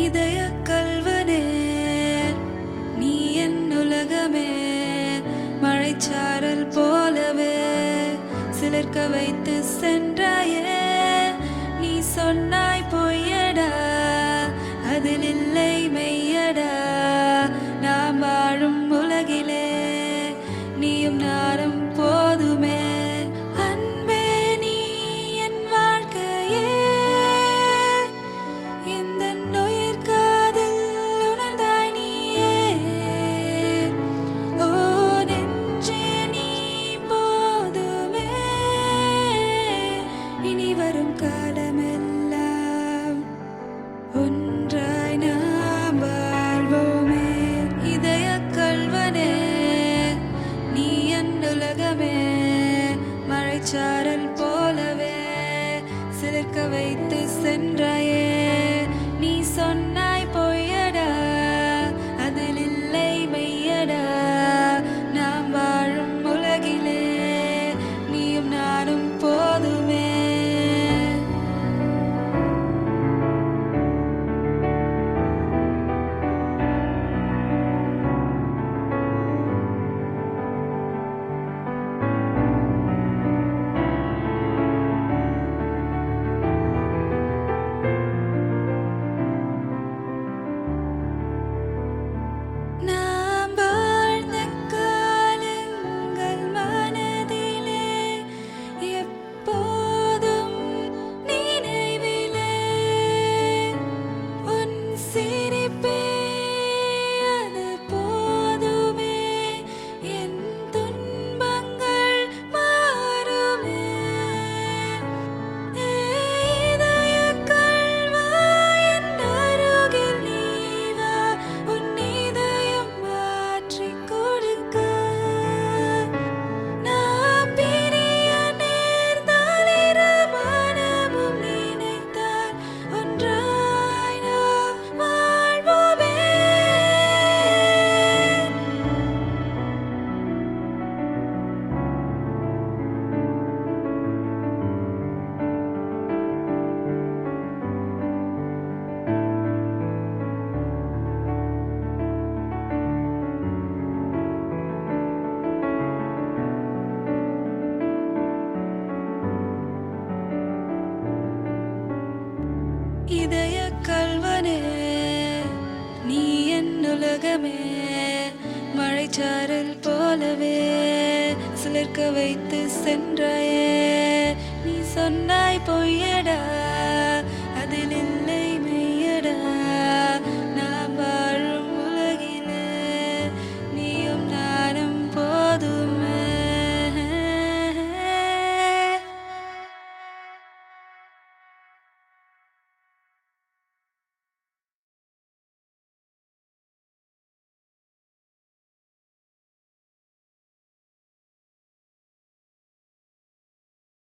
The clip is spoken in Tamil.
இதய கல்வனே நீ என் உலகமே, மழைச்சாரல் போலவே சிலிர்க்க வைத்து சென்றாயே. நீ சொன்னாய் பொய்யடா, அதில் இல்லை மெய்யடா. நாம் வாழும் உலகிலே நீயும் நானும் போதுமே. அன்பே நீ என் வாழ்க்கையே, இந்த நுயிர் காதில் உணர்ந்தாய் நீயே. ஓ நெஞ்சே நீ போதுமே, இனி வரும் காலமெல்லாம் ஒன்றாய் நாம் வாழ்வோமே. இதய கல்வனே நீ என் உலகமே, மழைச்சாரல் போலவே சிலிர்க்க வைத்து சென்றாயே. நீ சொன்னாய் பொய்யடா, அதில் இல்லை மெய்யடா. நாம் வாழும் உலகிலே நீயும் நானும் போதுமே. நாம் வாழ்ந்த காலங்கள் மனதிலே எப்போதும் நினைவிலே. உன் சிரிப்பே அது போதுமே, என் துன்பங்கள் மாறுமே. இதய கல்வா என் அருகில் நீ வா, உன் இதயம் மாற்றிக் கொடுக்க. நாம் பிரிய நேர்ந்தால் இரு மனமும் நினைத்தால் ஒன்றாய் நாம் வாழ்வோமே. இதய கல்வனே நீ என் உலகமே, மழைச்சாரல் போலவே சிலிர்க்க வைத்து சென்றாயே. நீ சொன்னாய் பொய்யடா,